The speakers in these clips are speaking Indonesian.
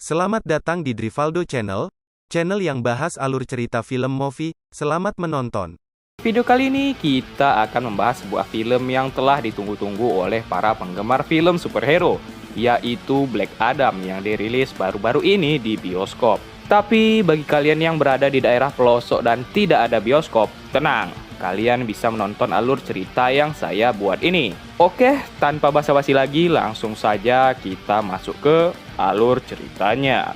Selamat datang di Drivaldo Channel, channel yang bahas alur cerita film movie. Selamat menonton. Video kali ini kita akan membahas sebuah film yang telah ditunggu-tunggu oleh para penggemar film superhero, yaitu Black Adam yang dirilis baru-baru ini di bioskop. Tapi bagi kalian yang berada di daerah pelosok dan tidak ada bioskop, tenang, kalian bisa menonton alur cerita yang saya buat ini. Oke, tanpa basa-basi lagi, langsung saja kita masuk ke alur ceritanya.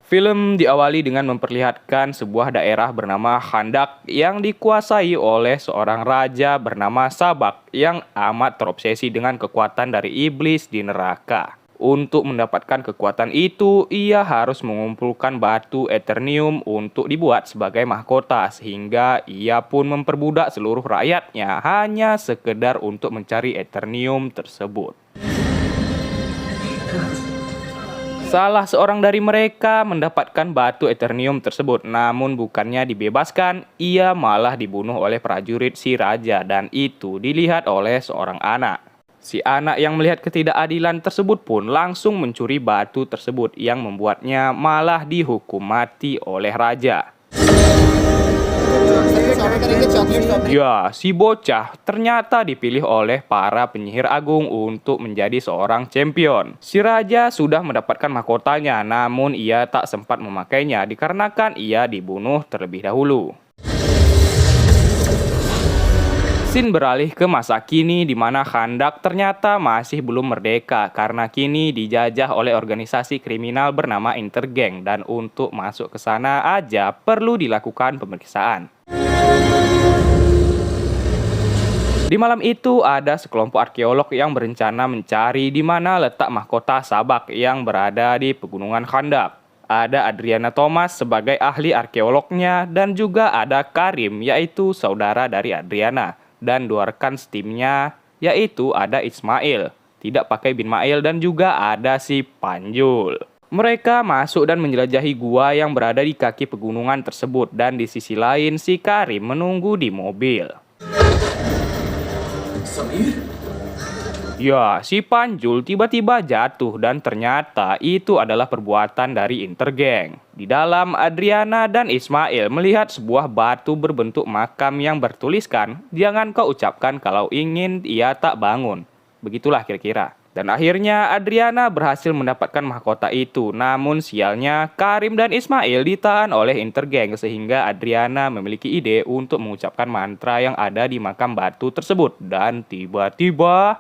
Film diawali dengan memperlihatkan sebuah daerah bernama Khandak yang dikuasai oleh seorang raja bernama Sabak yang amat terobsesi dengan kekuatan dari iblis di neraka. Untuk mendapatkan kekuatan itu, ia harus mengumpulkan batu Eternium untuk dibuat sebagai mahkota, sehingga ia pun memperbudak seluruh rakyatnya hanya sekedar untuk mencari Eternium tersebut. Salah seorang dari mereka mendapatkan batu Eternium tersebut, namun bukannya dibebaskan, ia malah dibunuh oleh prajurit si raja, dan itu dilihat oleh seorang anak. Si anak yang melihat ketidakadilan tersebut pun langsung mencuri batu tersebut yang membuatnya malah dihukum mati oleh raja. Ya, si bocah ternyata dipilih oleh para penyihir agung untuk menjadi seorang champion. Si raja sudah mendapatkan mahkotanya, namun ia tak sempat memakainya dikarenakan ia dibunuh terlebih dahulu. Scene beralih ke masa kini di mana Khandak ternyata masih belum merdeka karena kini dijajah oleh organisasi kriminal bernama Intergang, dan untuk masuk ke sana aja perlu dilakukan pemeriksaan. Di malam itu ada sekelompok arkeolog yang berencana mencari di mana letak mahkota Sabak yang berada di pegunungan Khandak. Ada Adriana Thomas sebagai ahli arkeolognya dan juga ada Karim, yaitu saudara dari Adriana, dan dua rekan timnya yaitu ada Ismail, tidak pakai bin Mail, dan juga ada si Panjul. Mereka masuk dan menjelajahi gua yang berada di kaki pegunungan tersebut, dan di sisi lain si Karim menunggu di mobil. Ya, si Panjul tiba-tiba jatuh dan ternyata itu adalah perbuatan dari Intergang. Di dalam, Adriana dan Ismail melihat sebuah batu berbentuk makam yang bertuliskan, "Jangan kau ucapkan kalau ingin ia tak bangun." Begitulah kira-kira. Dan akhirnya Adriana berhasil mendapatkan mahkota itu, namun sialnya Karim dan Ismail ditahan oleh Intergang sehingga Adriana memiliki ide untuk mengucapkan mantra yang ada di makam batu tersebut. Dan tiba-tiba,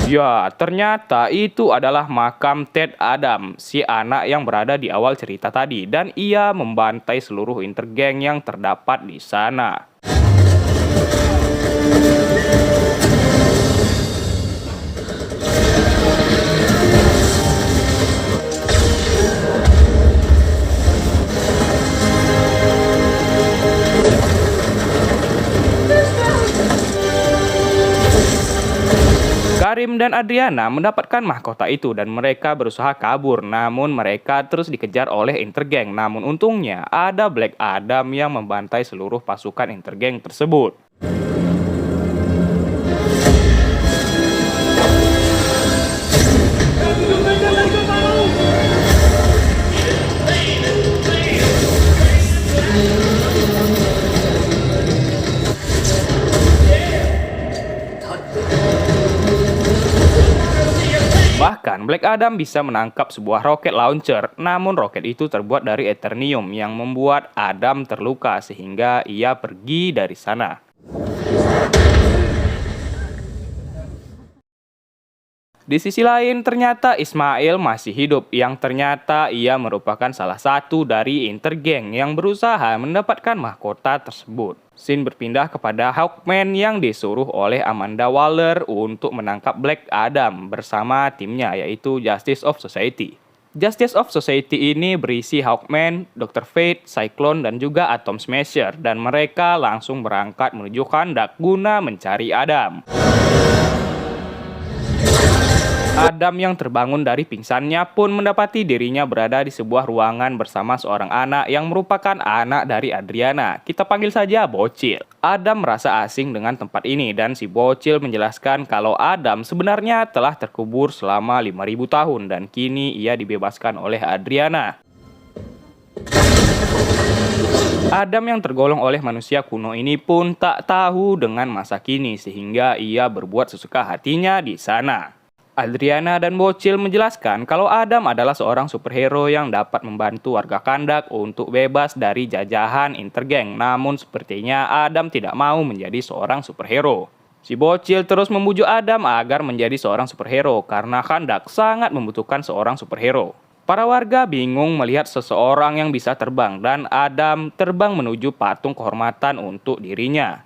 ya, ternyata itu adalah makam Ted Adam, si anak yang berada di awal cerita tadi, dan ia membantai seluruh Intergang yang terdapat di sana. Karim dan Adriana mendapatkan mahkota itu dan mereka berusaha kabur, namun mereka terus dikejar oleh Intergang. Namun untungnya ada Black Adam yang membantai seluruh pasukan Intergang tersebut. Bahkan Black Adam bisa menangkap sebuah roket launcher, namun roket itu terbuat dari Eternium yang membuat Adam terluka sehingga ia pergi dari sana. Di sisi lain, ternyata Ismail masih hidup, yang ternyata ia merupakan salah satu dari Intergang yang berusaha mendapatkan mahkota tersebut. Scene berpindah kepada Hawkman yang disuruh oleh Amanda Waller untuk menangkap Black Adam bersama timnya, yaitu Justice of Society. Justice of Society ini berisi Hawkman, Dr. Fate, Cyclone, dan juga Atom Smasher, dan mereka langsung berangkat menuju Khandak guna mencari Adam. Adam yang terbangun dari pingsannya pun mendapati dirinya berada di sebuah ruangan bersama seorang anak yang merupakan anak dari Adriana. Kita panggil saja Bocil. Adam merasa asing dengan tempat ini dan si Bocil menjelaskan kalau Adam sebenarnya telah terkubur selama 5.000 tahun dan kini ia dibebaskan oleh Adriana. Adam yang tergolong oleh manusia kuno ini pun tak tahu dengan masa kini sehingga ia berbuat sesuka hatinya di sana. Adriana dan Bocil menjelaskan kalau Adam adalah seorang superhero yang dapat membantu warga Kandak untuk bebas dari jajahan Intergang. Namun sepertinya Adam tidak mau menjadi seorang superhero. Si Bocil terus membujuk Adam agar menjadi seorang superhero karena Kandak sangat membutuhkan seorang superhero. Para warga bingung melihat seseorang yang bisa terbang dan Adam terbang menuju patung kehormatan untuk dirinya.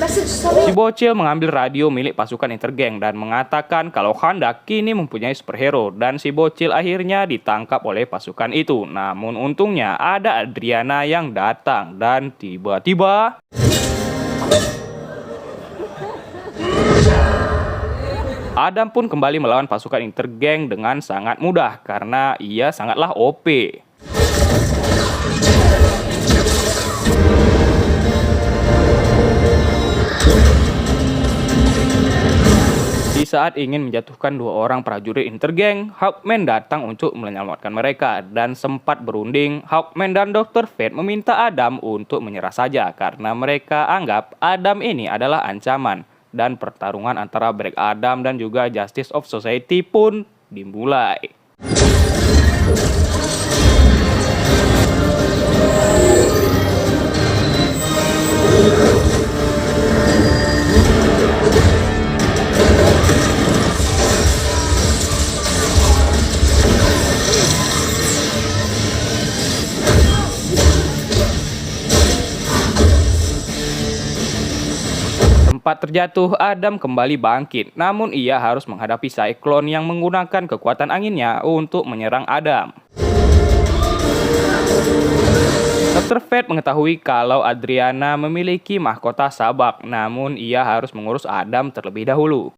Si Bocil mengambil radio milik pasukan Intergang dan mengatakan kalau Kandak kini mempunyai superhero dan si Bocil akhirnya ditangkap oleh pasukan itu. Namun untungnya ada Adriana yang datang dan tiba-tiba Adam pun kembali melawan pasukan Intergang dengan sangat mudah karena ia sangatlah OP. Di saat ingin menjatuhkan 2 orang prajurit Intergang, Hawkman datang untuk menyelamatkan mereka dan sempat berunding. Hawkman dan Dr. Fate meminta Adam untuk menyerah saja karena mereka anggap Adam ini adalah ancaman dan pertarungan antara Black Adam dan juga Justice of Society pun dimulai. Tempat terjatuh, Adam kembali bangkit. Namun ia harus menghadapi Cyclone yang menggunakan kekuatan anginnya untuk menyerang Adam. Dr. Fate mengetahui kalau Adriana memiliki mahkota sabak, namun ia harus mengurus Adam terlebih dahulu.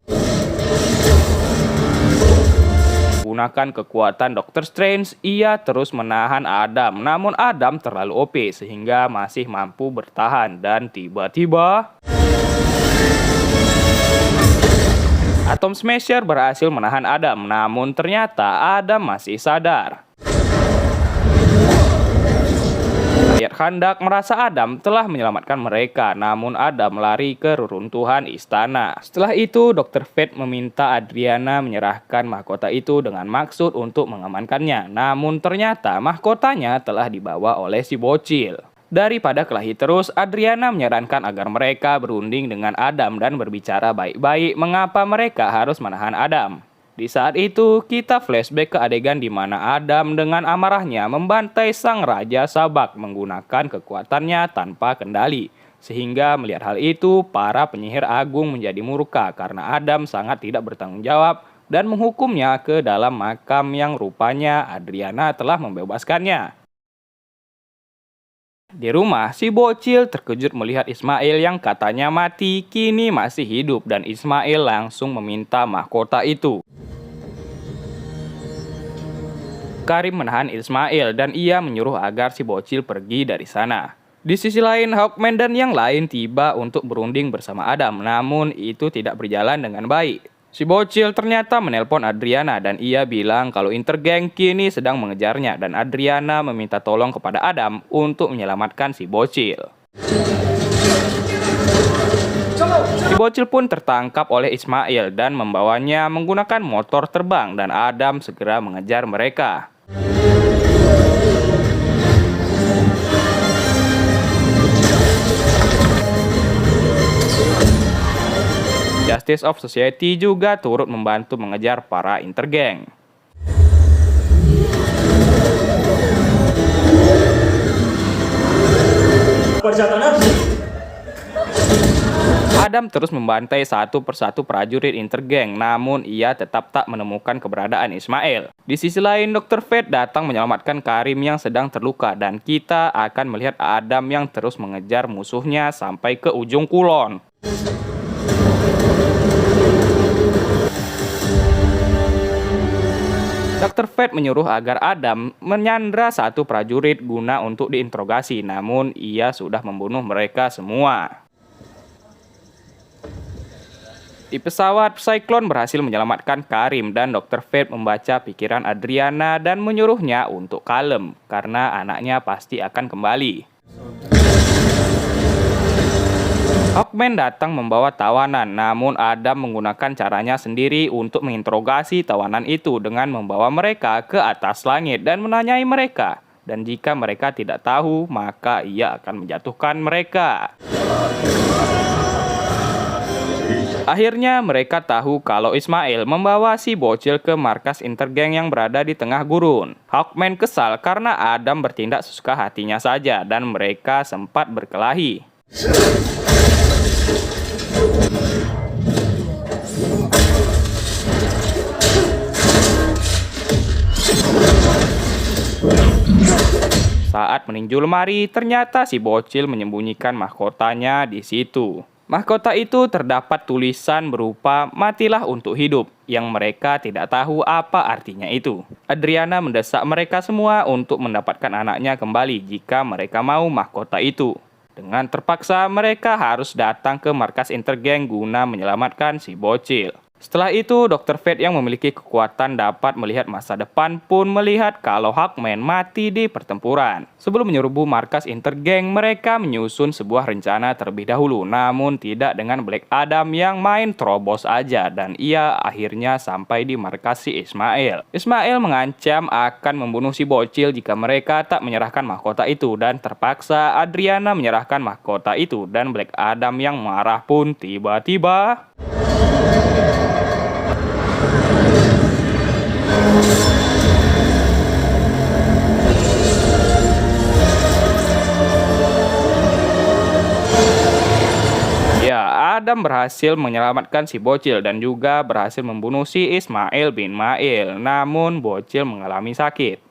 Menggunakan kekuatan Dr. Strange, ia terus menahan Adam. Namun Adam terlalu OP sehingga masih mampu bertahan dan tiba-tiba Atom Smasher berhasil menahan Adam, namun ternyata Adam masih sadar. Rakyat Kandak merasa Adam telah menyelamatkan mereka, namun Adam lari ke reruntuhan istana. Setelah itu, Dr. Fate meminta Adriana menyerahkan mahkota itu dengan maksud untuk mengamankannya. Namun ternyata mahkotanya telah dibawa oleh si Bocil. Daripada kelahi terus, Adriana menyarankan agar mereka berunding dengan Adam dan berbicara baik-baik mengapa mereka harus menahan Adam. Di saat itu, kita flashback ke adegan di mana Adam dengan amarahnya membantai sang Raja Sabak menggunakan kekuatannya tanpa kendali. Sehingga melihat hal itu, para penyihir agung menjadi murka karena Adam sangat tidak bertanggung jawab dan menghukumnya ke dalam makam yang rupanya Adriana telah membebaskannya. Di rumah, si Bocil terkejut melihat Ismail yang katanya mati, kini masih hidup dan Ismail langsung meminta mahkota itu. Karim menahan Ismail dan ia menyuruh agar si Bocil pergi dari sana. Di sisi lain, Hawkman dan yang lain tiba untuk berunding bersama Adam, namun itu tidak berjalan dengan baik. Si Bocil ternyata menelpon Adriana dan ia bilang kalau Intergang kini sedang mengejarnya dan Adriana meminta tolong kepada Adam untuk menyelamatkan si Bocil. Si Bocil pun tertangkap oleh Ismail dan membawanya menggunakan motor terbang dan Adam segera mengejar mereka. Justice of Society juga turut membantu mengejar para Intergang. Adam terus membantai satu persatu prajurit Intergang, namun ia tetap tak menemukan keberadaan Ismail. Di sisi lain, Dr. Fate datang menyelamatkan Karim yang sedang terluka dan kita akan melihat Adam yang terus mengejar musuhnya sampai ke ujung kulon. Dr. Fate menyuruh agar Adam menyandra satu prajurit guna untuk diinterogasi, namun ia sudah membunuh mereka semua. Di pesawat, Cyclone berhasil menyelamatkan Karim dan Dr. Fate membaca pikiran Adriana dan menyuruhnya untuk kalem karena anaknya pasti akan kembali. Hawkman datang membawa tawanan, namun Adam menggunakan caranya sendiri untuk menginterogasi tawanan itu dengan membawa mereka ke atas langit dan menanyai mereka. Dan jika mereka tidak tahu, maka ia akan menjatuhkan mereka. Akhirnya mereka tahu kalau Ismail membawa si bocil ke markas intergeng yang berada di tengah gurun. Hawkman kesal karena Adam bertindak sesuka hatinya saja dan mereka sempat berkelahi. Saat meninjau lemari, ternyata si bocil menyembunyikan mahkotanya di situ. Mahkota itu terdapat tulisan berupa "Matilah untuk hidup" yang mereka tidak tahu apa artinya itu. Adriana mendesak mereka semua untuk mendapatkan anaknya kembali jika mereka mau mahkota itu. Dengan terpaksa mereka harus datang ke markas intergeng guna menyelamatkan si bocil. Setelah itu, Dr. Fate yang memiliki kekuatan dapat melihat masa depan pun melihat kalau Hawkman mati di pertempuran. Sebelum menyerbu markas intergeng, mereka menyusun sebuah rencana terlebih dahulu, namun tidak dengan Black Adam yang main terobos aja dan ia akhirnya sampai di markas si Ismail. Ismail mengancam akan membunuh si bocil jika mereka tak menyerahkan mahkota itu dan terpaksa Adriana menyerahkan mahkota itu dan Black Adam yang marah pun tiba-tiba Adam berhasil menyelamatkan si bocil dan juga berhasil membunuh si Ismail bin Mail, namun bocil mengalami sakit.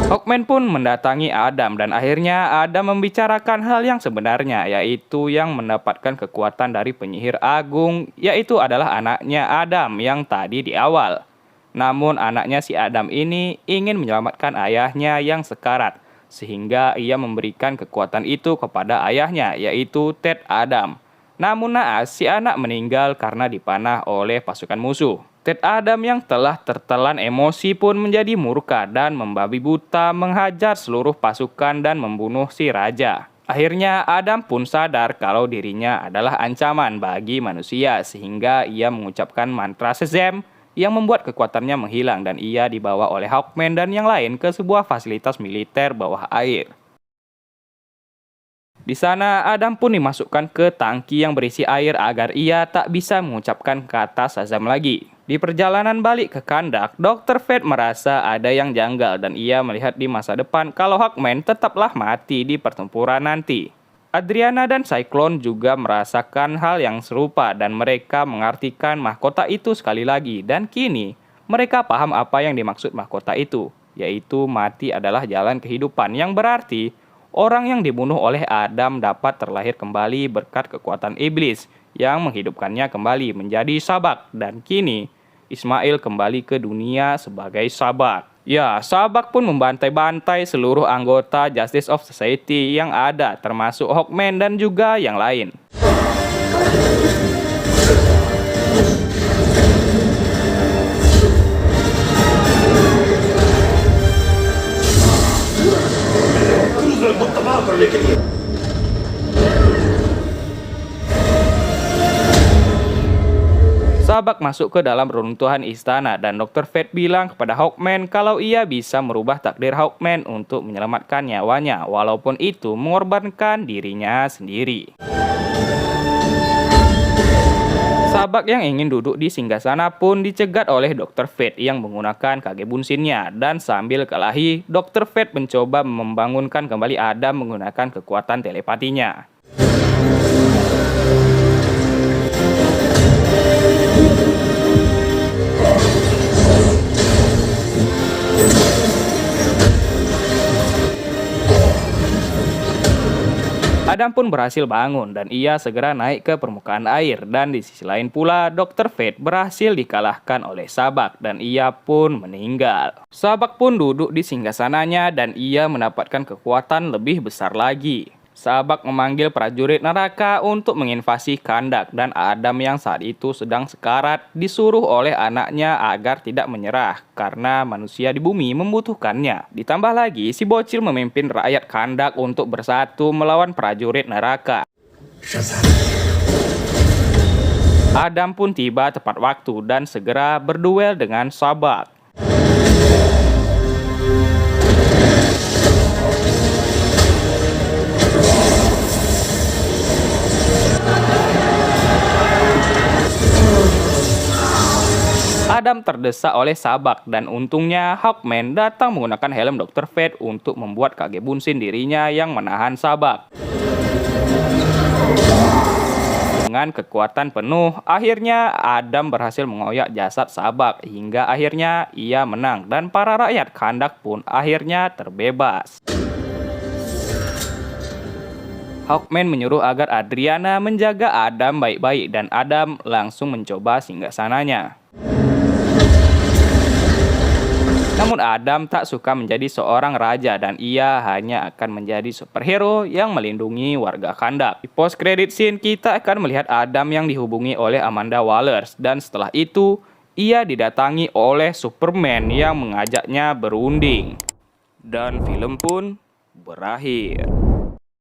Hawkman pun mendatangi Adam dan akhirnya Adam membicarakan hal yang sebenarnya, yaitu yang mendapatkan kekuatan dari penyihir agung, yaitu adalah anaknya Adam yang tadi di awal. Namun anaknya si Adam ini ingin menyelamatkan ayahnya yang sekarat, sehingga ia memberikan kekuatan itu kepada ayahnya, yaitu Ted Adam. Namun naas, si anak meninggal karena dipanah oleh pasukan musuh. Ted Adam yang telah tertelan emosi pun menjadi murka dan membabi buta menghajar seluruh pasukan dan membunuh si raja. Akhirnya Adam pun sadar kalau dirinya adalah ancaman bagi manusia, sehingga ia mengucapkan mantra Shazam yang membuat kekuatannya menghilang dan ia dibawa oleh Hawkman dan yang lain ke sebuah fasilitas militer bawah air. Di sana Adam pun dimasukkan ke tangki yang berisi air agar ia tak bisa mengucapkan kata Shazam lagi. Di perjalanan balik ke Kandak, Dr. Fate merasa ada yang janggal dan ia melihat di masa depan kalau Hawkman tetaplah mati di pertempuran nanti. Adriana dan Cyclone juga merasakan hal yang serupa dan mereka mengartikan mahkota itu sekali lagi dan kini mereka paham apa yang dimaksud mahkota itu, yaitu mati adalah jalan kehidupan yang berarti orang yang dibunuh oleh Adam dapat terlahir kembali berkat kekuatan iblis yang menghidupkannya kembali menjadi Sabak dan kini Ismail kembali ke dunia sebagai Sabak. Ya, Sabak pun membantai-bantai seluruh anggota Justice of Society yang ada, termasuk Hawkman dan juga yang lain. Sabak masuk ke dalam reruntuhan istana dan Dr. Fate bilang kepada Hawkman kalau ia bisa merubah takdir Hawkman untuk menyelamatkan nyawanya walaupun itu mengorbankan dirinya sendiri. Sabak yang ingin duduk di singgasana pun dicegat oleh Dr. Fate yang menggunakan kage bunsinnya dan sambil kelahi, Dr. Fate mencoba membangunkan kembali Adam menggunakan kekuatan telepatinya. Adam pun berhasil bangun dan ia segera naik ke permukaan air, dan di sisi lain pula Dr. Fate berhasil dikalahkan oleh Sabak dan ia pun meninggal. Sabak pun duduk di singgasananya dan ia mendapatkan kekuatan lebih besar lagi. Sabak memanggil prajurit neraka untuk menginvasi Kahndaq, dan Adam yang saat itu sedang sekarat disuruh oleh anaknya agar tidak menyerah karena manusia di bumi membutuhkannya. Ditambah lagi si bocil memimpin rakyat Kahndaq untuk bersatu melawan prajurit neraka. Adam pun tiba tepat waktu dan segera berduel dengan Sabak. Adam terdesak oleh Sabak dan untungnya Hawkman datang menggunakan helm Dr. Fate untuk membuat Kage Bunshin dirinya yang menahan Sabak. Dengan kekuatan penuh, akhirnya Adam berhasil mengoyak jasad Sabak hingga akhirnya ia menang dan para rakyat Kahndaq pun akhirnya terbebas. Hawkman menyuruh agar Adriana menjaga Adam baik-baik dan Adam langsung mencoba singgasananya. Namun Adam tak suka menjadi seorang raja dan ia hanya akan menjadi superhero yang melindungi warga Kahndaq. Di post credit scene kita akan melihat Adam yang dihubungi oleh Amanda Waller dan setelah itu ia didatangi oleh Superman yang mengajaknya berunding. Dan film pun berakhir.